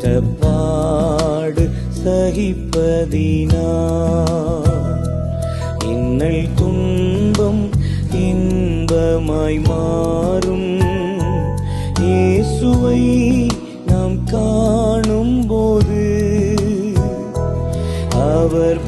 கஷ்டப்பாடு சகிப்பதினால் இன்னல் துன்பம் இன்பமாய் மாறும். இயேசுவை நாம் காணும் போது அவர்